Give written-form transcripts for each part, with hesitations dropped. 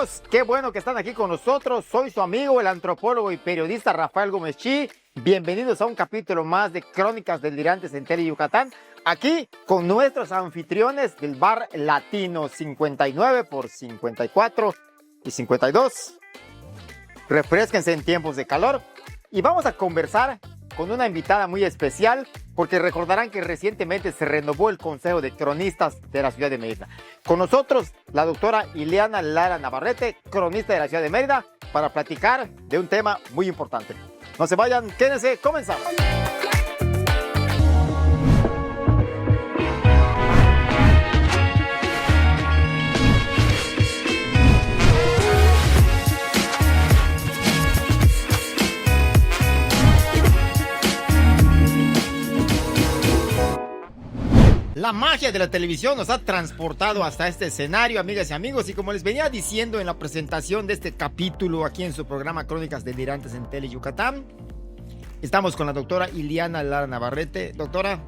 amigos, qué bueno que están aquí con nosotros. Soy su amigo, el antropólogo y periodista Rafael Gómez Chi. Bienvenidos a un capítulo más de Crónicas Delirantes en Tele Yucatán. Aquí con nuestros anfitriones del Bar Latino 59 por 54 y 52. Refrésquense en tiempos de calor y vamos a conversar con una invitada muy especial, porque recordarán que recientemente se renovó el Consejo de Cronistas de la Ciudad de Mérida. Con nosotros, la doctora Ileana Lara Navarrete, cronista de la Ciudad de Mérida, para platicar de un tema muy importante. No se vayan, quédense, comenzamos. La magia de la televisión nos ha transportado hasta este escenario, amigas y amigos, y como les venía diciendo en la presentación de este capítulo aquí en su programa Crónicas Delirantes en Tele Yucatán, estamos con la doctora Ileana Lara Navarrete. Doctora,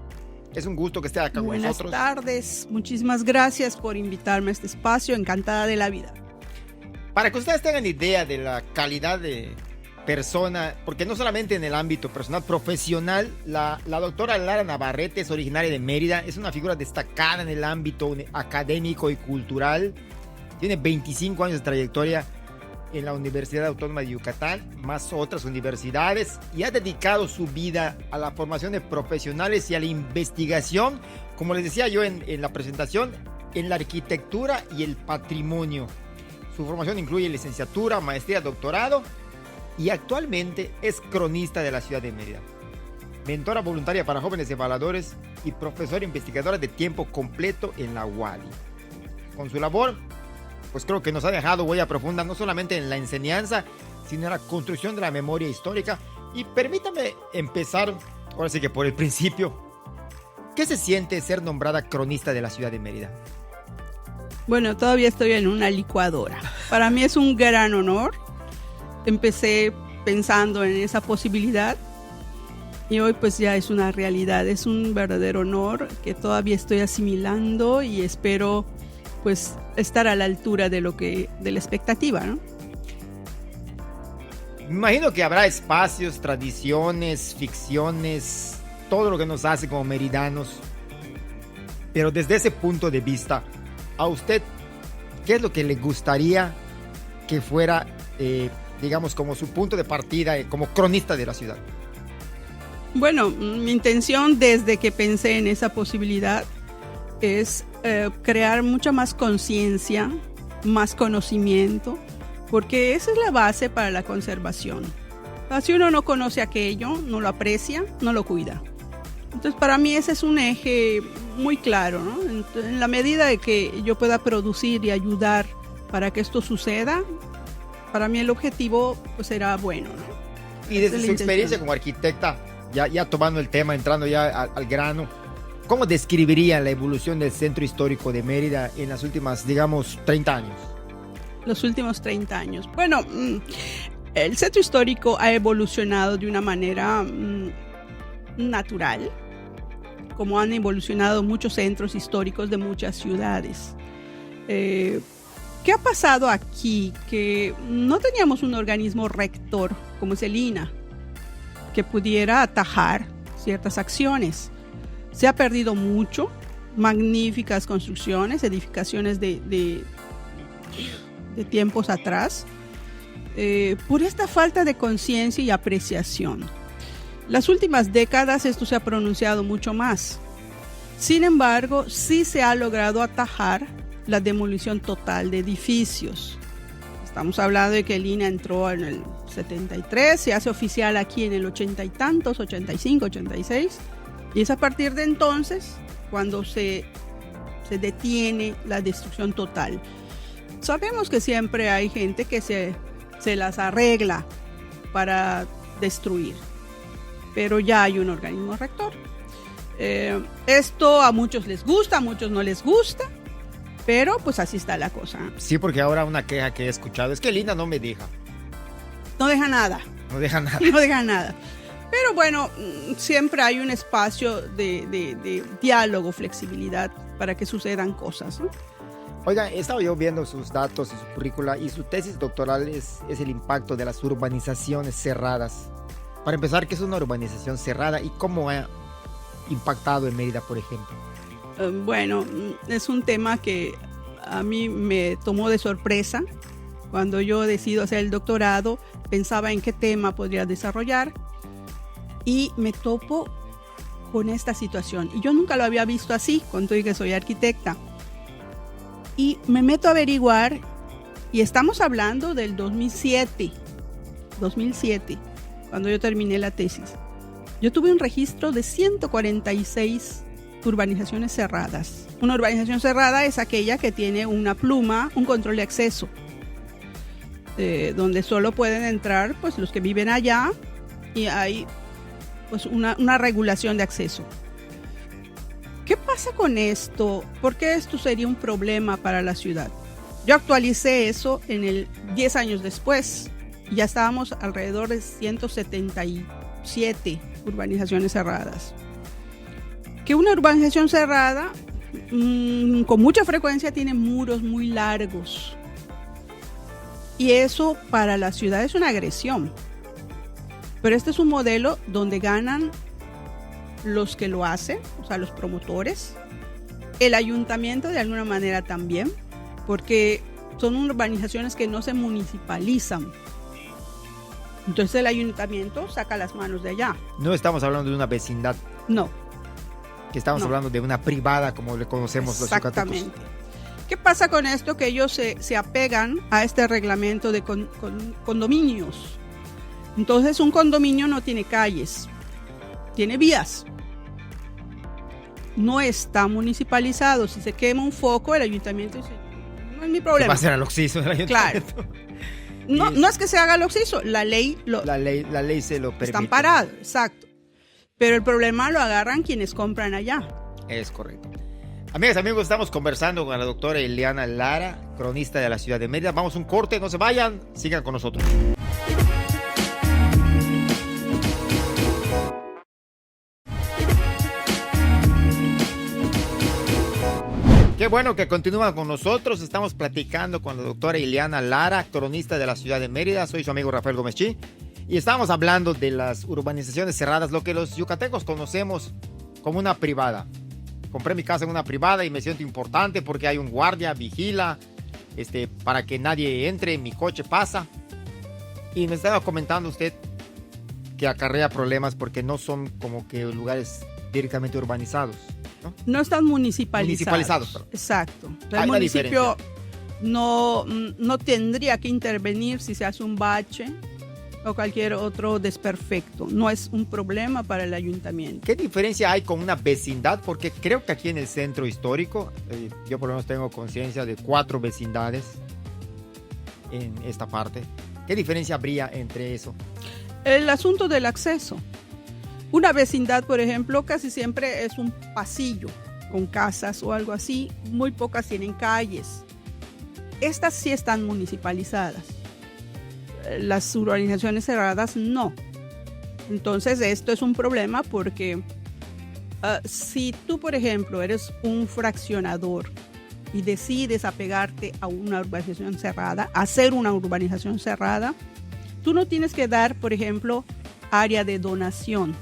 es un gusto que esté acá con nosotros. Buenas tardes, muchísimas gracias por invitarme a este espacio, encantada de la vida. Para que ustedes tengan idea de la calidad de persona, porque no solamente en el ámbito personal, profesional, la doctora Lara Navarrete es originaria de Mérida, es una figura destacada en el ámbito académico y cultural, tiene 25 años de trayectoria en la Universidad Autónoma de Yucatán, más otras universidades, y ha dedicado su vida a la formación de profesionales y a la investigación, como les decía yo en la presentación, en la arquitectura y el patrimonio. Su formación incluye licenciatura, maestría, doctorado, y actualmente es cronista de la Ciudad de Mérida, mentora voluntaria para jóvenes evaluadores y profesora investigadora de tiempo completo en la UADY. Con su labor, pues creo que nos ha dejado huella profunda no solamente en la enseñanza, sino en la construcción de la memoria histórica. Y permítame empezar, ahora sí que por el principio. ¿Qué se siente ser nombrada cronista de la Ciudad de Mérida? Bueno, todavía estoy en una licuadora. Para mí es un gran honor. Empecé pensando en esa posibilidad y hoy pues ya es una realidad, es un verdadero honor que todavía estoy asimilando y espero pues estar a la altura de la expectativa, ¿no? Me imagino que habrá espacios, tradiciones, ficciones, todo lo que nos hace como meridanos, pero desde ese punto de vista, a usted, ¿qué es lo que le gustaría que fuera digamos, como su punto de partida como cronista de la ciudad? Bueno, mi intención desde que pensé en esa posibilidad es crear mucha más conciencia, más conocimiento, porque esa es la base para la conservación. Si uno no conoce aquello, no lo aprecia, no lo cuida. Entonces, para mí ese es un eje muy claro, ¿no? En la medida de que yo pueda producir y ayudar para que esto suceda, para mí el objetivo pues será bueno, ¿no? Y desde su experiencia como arquitecta, ya tomando el tema, entrando ya al grano, ¿cómo describiría la evolución del centro histórico de Mérida en las últimas, digamos, 30 años? Los últimos 30 años. Bueno, el centro histórico ha evolucionado de una manera natural, como han evolucionado muchos centros históricos de muchas ciudades. ¿Qué ha pasado aquí? Que no teníamos un organismo rector como es el INAH que pudiera atajar ciertas acciones. Se ha perdido mucho, magníficas construcciones, edificaciones de tiempos atrás, por esta falta de conciencia y apreciación. Las últimas décadas esto se ha pronunciado mucho más. Sin embargo, sí se ha logrado atajar la demolición total de edificios. Estamos hablando de que el INAH entró en el 73, se hace oficial aquí en el 80 y tantos, 85, 86, y es a partir de entonces cuando se detiene la destrucción total. Sabemos que siempre hay gente que se las arregla para destruir, pero ya hay un organismo rector. Esto a muchos les gusta, a muchos no les gusta, pero pues así está la cosa. Sí, porque ahora una queja que he escuchado es que el INAH no me deja. No deja nada. No deja nada. No deja nada. Pero bueno, siempre hay un espacio de diálogo, flexibilidad para que sucedan cosas, ¿no? Oiga, he estado yo viendo sus datos y su currícula y su tesis doctoral es el impacto de las urbanizaciones cerradas. Para empezar, ¿qué es una urbanización cerrada y cómo ha impactado en Mérida, por ejemplo? Bueno, es un tema que a mí me tomó de sorpresa. Cuando yo decido hacer el doctorado, pensaba en qué tema podría desarrollar y me topo con esta situación. Y yo nunca lo había visto así, con todo y que soy arquitecta. Y me meto a averiguar, y estamos hablando del 2007, cuando yo terminé la tesis. Yo tuve un registro de 146 urbanizaciones cerradas. Una urbanización cerrada es aquella que tiene una pluma, un control de acceso, donde solo pueden entrar pues, los que viven allá y hay pues, una regulación de acceso. ¿Qué pasa con esto? ¿Por qué esto sería un problema para la ciudad? Yo actualicé eso 10 años después. Ya estábamos alrededor de 177 urbanizaciones cerradas. Que una urbanización cerrada con mucha frecuencia tiene muros muy largos. Y eso para la ciudad es una agresión. Pero este es un modelo donde ganan los que lo hacen, o sea, los promotores, el ayuntamiento de alguna manera también, porque son urbanizaciones que no se municipalizan. Entonces el ayuntamiento saca las manos de allá. No estamos hablando de una vecindad. No. Que estamos hablando de una privada, como le conocemos los yucatecos. Exactamente. ¿Qué pasa con esto? Que ellos se apegan a este reglamento de condominios. Entonces un condominio no tiene calles, tiene vías. No está municipalizado. Si se quema un foco, el ayuntamiento dice, no es mi problema. ¿Qué va a hacer al occiso del ayuntamiento? Claro. No es que se haga el occiso, la ley se lo permite. Están parados, exacto. Pero el problema lo agarran quienes compran allá. Es correcto. Amigas, amigos, estamos conversando con la doctora Ileana Lara, cronista de la ciudad de Mérida. Vamos a un corte, no se vayan, sigan con nosotros. Qué bueno que continúan con nosotros. Estamos platicando con la doctora Ileana Lara, cronista de la ciudad de Mérida. Soy su amigo Rafael Gómez Chi. Y estamos hablando de las urbanizaciones cerradas, lo que los yucatecos conocemos como una privada. Compré mi casa en una privada y me siento importante porque hay un guardia, vigila, para que nadie entre, mi coche pasa. Y me estaba comentando usted que acarrea problemas porque no son como que lugares directamente urbanizados. No están municipalizados. Municipalizados. Exacto. El municipio no tendría que intervenir si se hace un bache o cualquier otro desperfecto. No es un problema para el ayuntamiento. ¿Qué diferencia hay con una vecindad? Porque creo que aquí en el centro histórico, yo por lo menos tengo conciencia de 4 vecindades en esta parte. ¿Qué diferencia habría entre eso? El asunto del acceso. Una vecindad, por ejemplo, casi siempre es un pasillo con casas o algo así. Muy pocas tienen calles. Estas sí están municipalizadas. Las urbanizaciones cerradas no. Entonces esto es un problema porque si tú, por ejemplo, eres un fraccionador y decides apegarte a una urbanización cerrada, hacer una urbanización cerrada, tú no tienes que dar, por ejemplo, área de donación.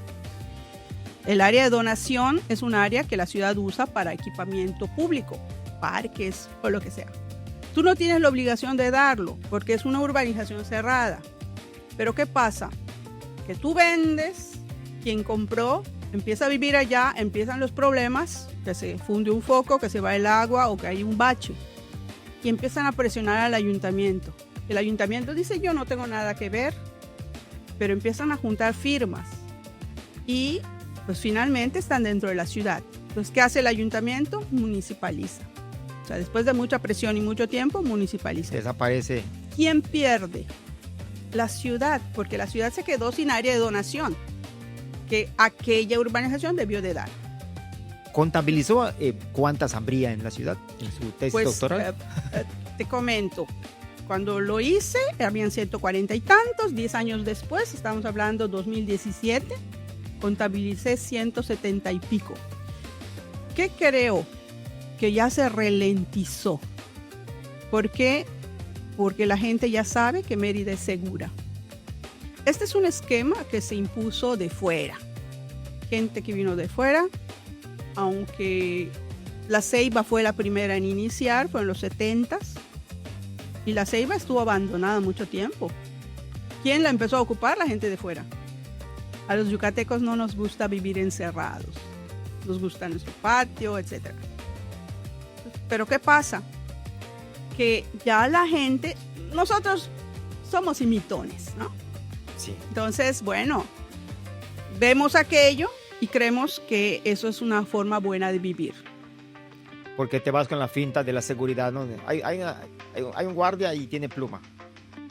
El área de donación es un área que la ciudad usa para equipamiento público, parques o lo que sea. Tú no tienes la obligación de darlo porque es una urbanización cerrada. Pero ¿qué pasa? Que tú vendes, quien compró empieza a vivir allá, empiezan los problemas, que se funde un foco, que se va el agua o que hay un bache. Y empiezan a presionar al ayuntamiento. El ayuntamiento dice, yo no tengo nada que ver, pero empiezan a juntar firmas. Y pues finalmente están dentro de la ciudad. Entonces, ¿qué hace el ayuntamiento? Municipaliza. O sea, después de mucha presión y mucho tiempo, municipaliza. Desaparece. ¿Quién pierde? La ciudad, porque la ciudad se quedó sin área de donación que aquella urbanización debió de dar. ¿Contabilizó cuántas habría en la ciudad en su tesis doctoral? Te comento, cuando lo hice, habían 140 y tantos, 10 años después, estamos hablando 2017, contabilicé 170 y pico. ¿Qué creo? Que ya se ralentizó. ¿Por qué? Porque la gente ya sabe que Mérida es segura. Este es un esquema que se impuso de fuera. Gente que vino de fuera, aunque La Ceiba fue la primera en iniciar, fue en los 70s, y La Ceiba estuvo abandonada mucho tiempo. ¿Quién la empezó a ocupar? La gente de fuera. A los yucatecos no nos gusta vivir encerrados, nos gusta nuestro patio, etc. Pero ¿qué pasa? Que ya la gente, nosotros somos imitones, ¿no? Sí. Entonces, bueno, vemos aquello y creemos que eso es una forma buena de vivir. Porque te vas con la finta de la seguridad, ¿no? Hay un guardia y tiene pluma.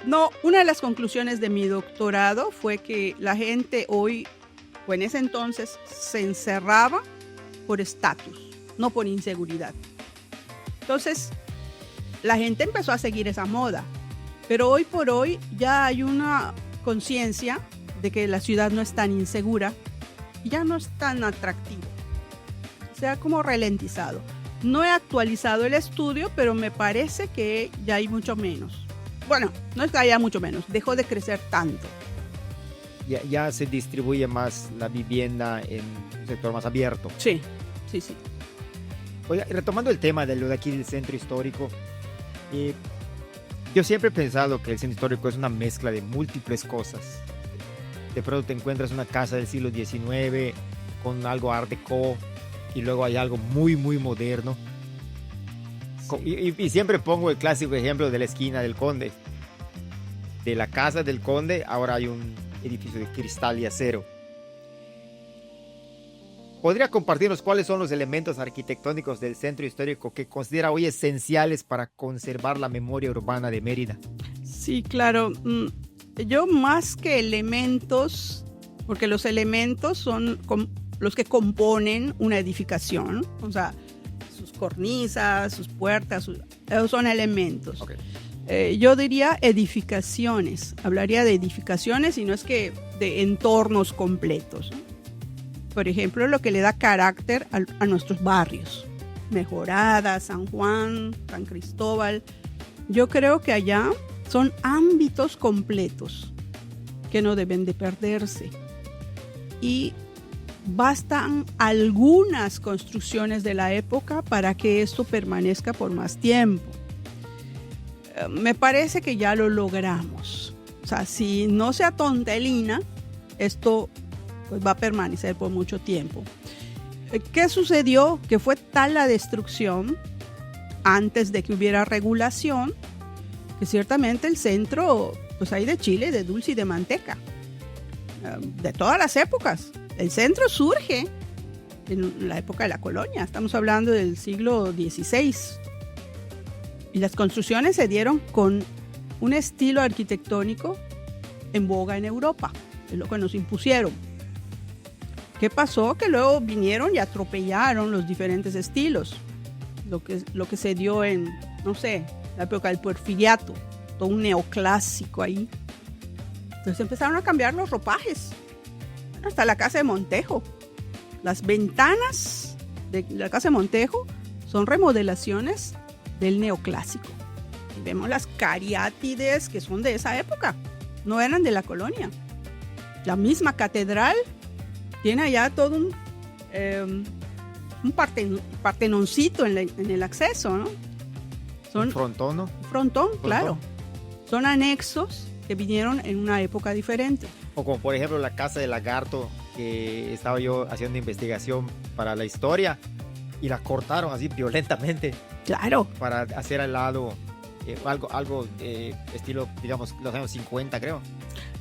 No, una de las conclusiones de mi doctorado fue que la gente hoy, o en ese entonces, se encerraba por estatus, no por inseguridad. Entonces, la gente empezó a seguir esa moda. Pero hoy por hoy ya hay una conciencia de que la ciudad no es tan insegura y ya no es tan atractivo. Se ha como ralentizado. No he actualizado el estudio, pero me parece que ya hay mucho menos. Bueno, no es que haya mucho menos, dejó de crecer tanto. Ya se distribuye más la vivienda en un sector más abierto. Sí. Oiga, retomando el tema de lo de aquí del centro histórico, yo siempre he pensado que el centro histórico es una mezcla de múltiples cosas. De pronto te encuentras una casa del siglo XIX con algo art déco y luego hay algo muy, muy moderno. Sí. Y siempre pongo el clásico ejemplo de la esquina del Conde. De la casa del Conde ahora hay un edificio de cristal y acero. ¿Podría compartirnos cuáles son los elementos arquitectónicos del centro histórico que considera hoy esenciales para conservar la memoria urbana de Mérida? Sí, claro. Yo más que elementos, porque los elementos son los que componen una edificación, o sea, sus cornisas, sus puertas, esos son elementos. Okay. Yo diría edificaciones, hablaría de edificaciones y no es que de entornos completos, ¿no? Por ejemplo, lo que le da carácter a nuestros barrios, Mejorada, San Juan, San Cristóbal. Yo creo que allá son ámbitos completos que no deben de perderse. Y bastan algunas construcciones de la época para que esto permanezca por más tiempo. Me parece que ya lo logramos. O sea, si no se atontelina, esto pues va a permanecer por mucho tiempo. ¿Qué sucedió? Que fue tal la destrucción antes de que hubiera regulación, que ciertamente el centro, pues hay de chile, de dulce y de manteca, de todas las épocas. El centro surge en la época de la colonia, estamos hablando del siglo XVI, y las construcciones se dieron con un estilo arquitectónico en boga en Europa, es lo que nos impusieron. ¿Qué pasó? Que luego vinieron y atropellaron los diferentes estilos. Lo que se dio en, no sé, la época del Porfiriato, todo un neoclásico ahí. Entonces empezaron a cambiar los ropajes. Hasta la casa de Montejo. Las ventanas de la casa de Montejo son remodelaciones del neoclásico. Y vemos las cariátides que son de esa época, no eran de la colonia. La misma catedral tiene allá todo un partenoncito en el acceso, ¿no? ¿Un frontón, no? Frontón, claro. Son anexos que vinieron en una época diferente. O como por ejemplo la casa de Lagarto, que estaba yo haciendo investigación para la historia y la cortaron así violentamente. Claro. Para hacer al lado algo estilo, digamos, los años 50, creo.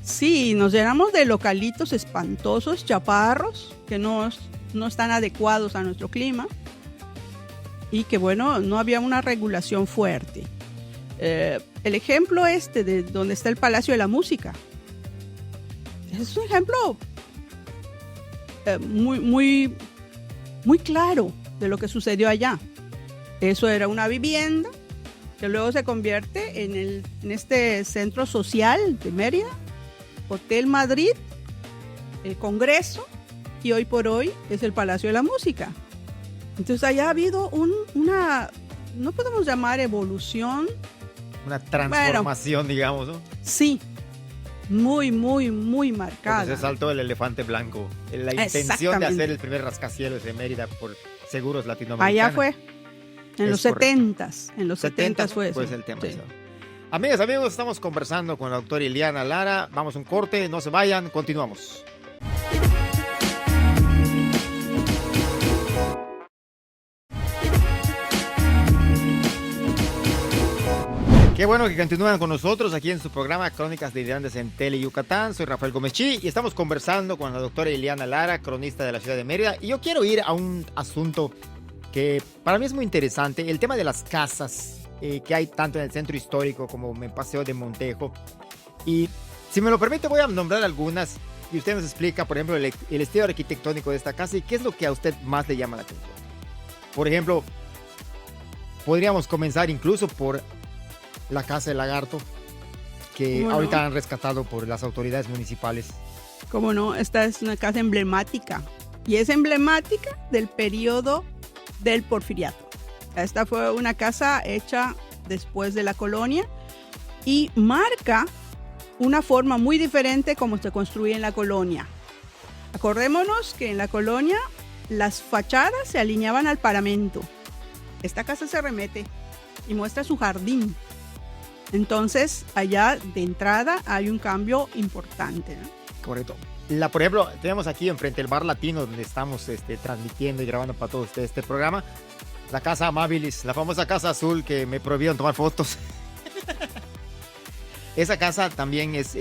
Sí, nos llenamos de localitos espantosos, chaparros, que no están adecuados a nuestro clima y que, bueno, no había una regulación fuerte. El ejemplo de donde está el Palacio de la Música es un ejemplo muy claro de lo que sucedió allá. Eso era una vivienda que luego se convierte en este centro social de Mérida, Hotel Madrid, el Congreso, y hoy por hoy es el Palacio de la Música. Entonces allá ha habido una no podemos llamar evolución. Una transformación, digamos, ¿no? Sí, muy, muy, muy marcada. Porque se saltó el elefante blanco. La intención de hacer el primer rascacielos de Mérida por seguros latinoamericanos. Allá fue, en los 70s. En los 70s fue eso. Pues el tema. Sí. Amigas, amigos, estamos conversando con la doctora Ileana Lara. Vamos a un corte, no se vayan, continuamos. Qué bueno que continúan con nosotros aquí en su programa Crónicas de Ideantes en Tele Yucatán. Soy Rafael Gómez Chi y estamos conversando con la doctora Ileana Lara, cronista de la ciudad de Mérida. Y yo quiero ir a un asunto que para mí es muy interesante, el tema de las casas que hay tanto en el centro histórico como en Paseo de Montejo. Y si me lo permite voy a nombrar algunas y usted nos explica, por ejemplo, el estilo arquitectónico de esta casa y qué es lo que a usted más le llama la atención. Por ejemplo, podríamos comenzar incluso por la Casa del Lagarto, que ahorita han rescatado por las autoridades municipales. ¿Cómo no? Esta es una casa emblemática. Y es emblemática del periodo del Porfiriato. Esta fue una casa hecha después de la colonia y marca una forma muy diferente como se construye en la colonia. Acordémonos que en la colonia las fachadas se alineaban al paramento. Esta casa se remete y muestra su jardín. Entonces, allá de entrada hay un cambio importante, ¿no? Correcto. Por ejemplo, tenemos aquí enfrente el Bar Latino donde estamos transmitiendo y grabando para todos ustedes este programa. La Casa Amabilis, la famosa Casa Azul que me prohibieron tomar fotos. Esa casa también es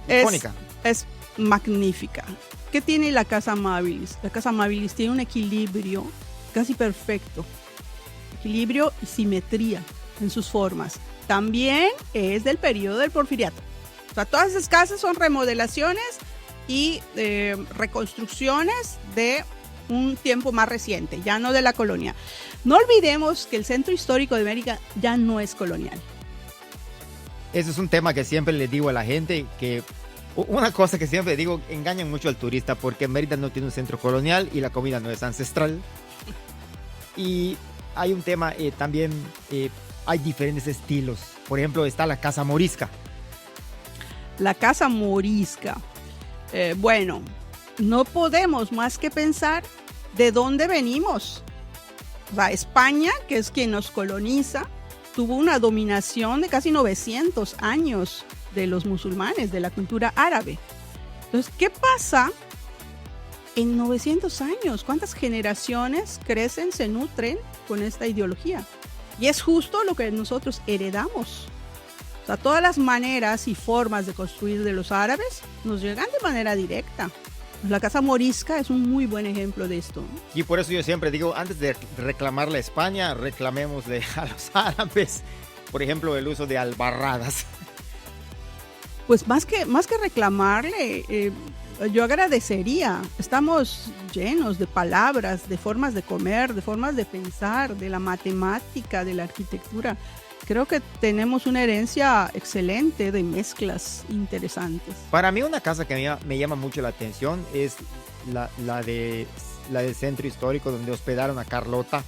icónica. Es magnífica. ¿Qué tiene la Casa Amabilis? La Casa Amabilis tiene un equilibrio casi perfecto. Equilibrio y simetría en sus formas. También es del periodo del Porfiriato. O sea, todas esas casas son remodelaciones y reconstrucciones de un tiempo más reciente, ya no de la colonia. No olvidemos que el centro histórico de Mérida ya no es colonial. Ese es un tema que siempre le digo a la gente, que una cosa que siempre digo, engañan mucho al turista porque Mérida no tiene un centro colonial y la comida no es ancestral. Y hay un tema también... hay diferentes estilos. Por ejemplo, está la Casa Morisca. La Casa Morisca. Bueno, no podemos más que pensar de dónde venimos. O sea, España, que es quien nos coloniza, tuvo una dominación de casi 900 años de los musulmanes, de la cultura árabe. Entonces, ¿qué pasa en 900 años? ¿Cuántas generaciones crecen, se nutren con esta ideología? Y es justo lo que nosotros heredamos. O sea, todas las maneras y formas de construir de los árabes nos llegan de manera directa. La Casa Morisca es un muy buen ejemplo de esto. Y por eso yo siempre digo, antes de reclamarle a España, reclamémosle a los árabes. Por ejemplo, el uso de albarradas. Pues más que reclamarle, yo agradecería. Estamos llenos de palabras, de formas de comer, de formas de pensar, de la matemática, de la arquitectura. Creo que tenemos una herencia excelente de mezclas interesantes. Para mí una casa que me llama mucho la atención es la del centro histórico donde hospedaron a Carlota,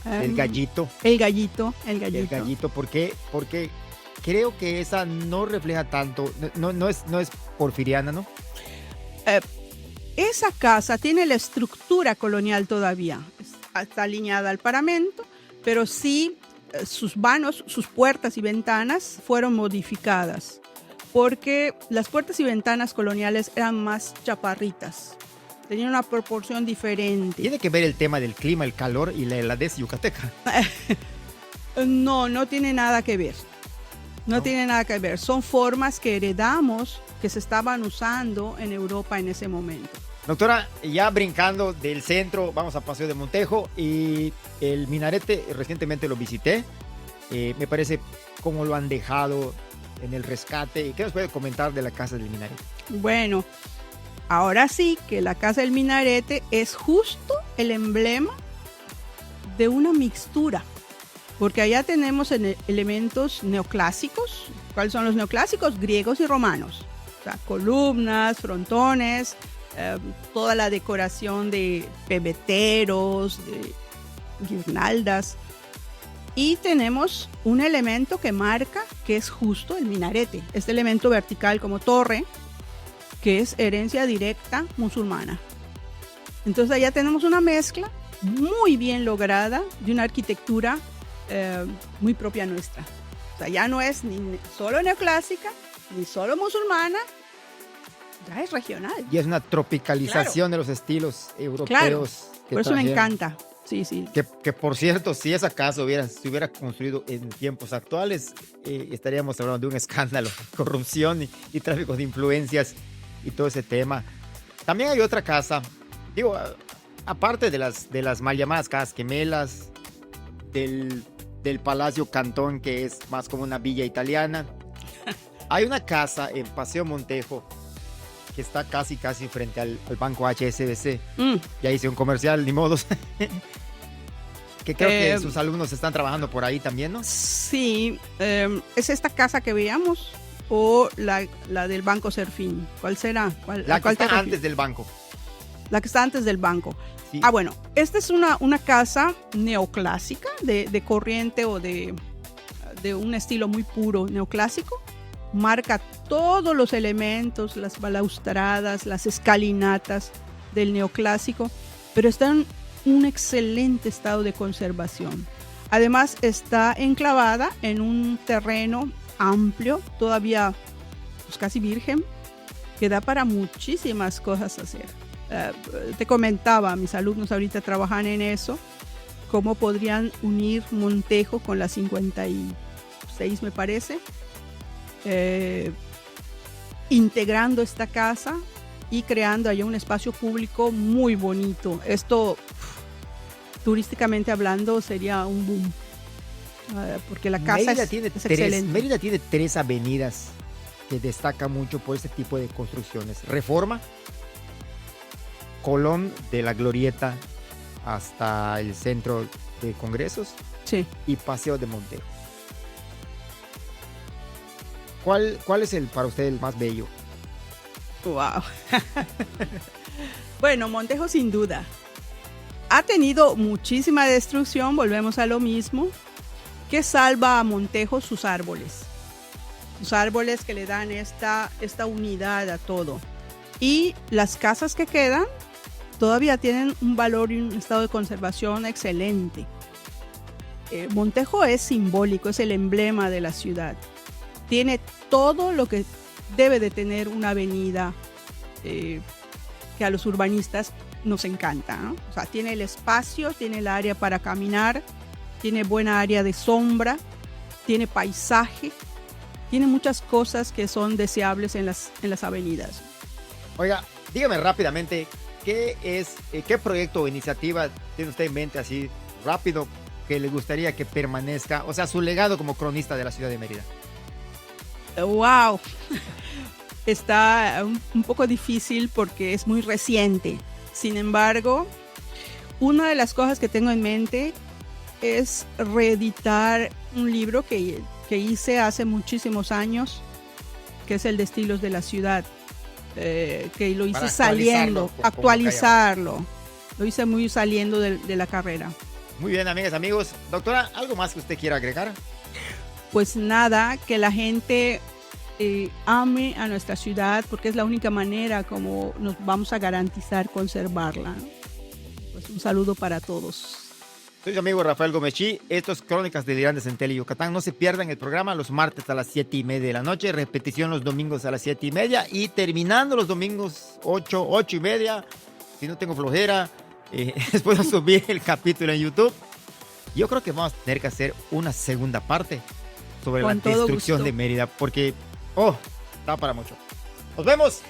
el Gallito. El Gallito. El Gallito, porque creo que esa no refleja tanto, no es porfiriana, ¿no? Esa casa tiene la estructura colonial todavía. Está alineada al paramento, pero sí sus vanos, sus puertas y ventanas fueron modificadas porque las puertas y ventanas coloniales eran más chaparritas. Tenían una proporción diferente. ¿Tiene que ver el tema del clima, el calor y la heladez yucateca? No tiene nada que ver. No tiene nada que ver. Son formas que heredamos que se estaban usando en Europa en ese momento. Doctora, ya brincando del centro, vamos a Paseo de Montejo y el minarete, recientemente lo visité. Me parece cómo lo han dejado en el rescate. ¿Qué nos puede comentar de la Casa del Minarete? Bueno, ahora sí que la Casa del Minarete es justo el emblema de una mixtura. Porque allá tenemos elementos neoclásicos. ¿Cuáles son los neoclásicos? Griegos y romanos. O sea, columnas, frontones, toda la decoración de pebeteros, de guirnaldas. Y tenemos un elemento que marca que es justo el minarete, este elemento vertical como torre, que es herencia directa musulmana. Entonces allá tenemos una mezcla muy bien lograda de una arquitectura muy propia nuestra. O sea, ya no es ni solo neoclásica, ni solo musulmana, ya es regional. Y es una tropicalización de los estilos europeos. Claro, que por eso me trajeron. encanta. Sí, sí. Que por cierto, si esa casa se hubiera construido en tiempos actuales, estaríamos hablando de un escándalo, corrupción y tráfico de influencias y todo ese tema. También hay otra casa, digo, aparte de las mal llamadas casas gemelas, del Palacio Cantón, que es más como una villa italiana. Hay una casa en Paseo Montejo que está casi frente al banco HSBC. Ya hice un comercial, ni modos. Que creo que sus alumnos están trabajando por ahí también, ¿no? Sí, ¿es esta casa que veíamos o la del Banco Serfín? ¿Cuál será? La que está antes del banco. La que está antes del banco. Sí. Ah, bueno, esta es una casa neoclásica de corriente o de un estilo muy puro neoclásico. Marca todos los elementos, las balaustradas, las escalinatas del neoclásico, pero está en un excelente estado de conservación. Además está enclavada en un terreno amplio, todavía pues, casi virgen, que da para muchísimas cosas hacer. Te comentaba, mis alumnos ahorita trabajan en eso, cómo podrían unir Montejo con la 56, me parece, integrando esta casa y creando allá un espacio público muy bonito. Esto, turísticamente hablando, sería un boom, porque la casa Mérida es excelente. Mérida tiene 3 avenidas que destacan mucho por este tipo de construcciones. Reforma, Colón de la Glorieta hasta el centro de congresos, sí, y Paseo de Montejo. ¿Cuál es para usted el más bello? Wow. Bueno, Montejo sin duda. Ha tenido muchísima destrucción, volvemos a lo mismo, que salva a Montejo sus árboles. Sus árboles que le dan esta unidad a todo. Y las casas que quedan todavía tienen un valor y un estado de conservación excelente. Montejo es simbólico, es el emblema de la ciudad. Tiene todo lo que debe de tener una avenida que a los urbanistas nos encanta, ¿no? O sea, tiene el espacio, tiene el área para caminar, tiene buena área de sombra, tiene paisaje, tiene muchas cosas que son deseables en las avenidas. Oiga, dígame rápidamente, ¿qué proyecto o iniciativa tiene usted en mente así rápido que le gustaría que permanezca? O sea, su legado como cronista de la ciudad de Mérida. ¡Wow! Está un poco difícil porque es muy reciente. Sin embargo, una de las cosas que tengo en mente es reeditar un libro que hice hace muchísimos años, que es el de estilos de la ciudad, que lo hice actualizarlo. Lo hice muy saliendo de la carrera. Muy bien, amigas, amigos. Doctora, ¿algo más que usted quiera agregar? Pues nada, que la gente ame a nuestra ciudad, porque es la única manera como nos vamos a garantizar conservarla. Pues un saludo para todos. Soy su amigo Rafael Gomechí. Esto es Crónicas Delirantes en Tele Yucatán. No se pierdan el programa los martes a las 7:30 de la noche, repetición los domingos a las 7:30 y terminando los domingos 8:30. Si no tengo flojera, después de subir el capítulo en YouTube. Yo creo que vamos a tener que hacer una segunda parte sobre la destrucción de Mérida, porque, da para mucho. ¡Nos vemos!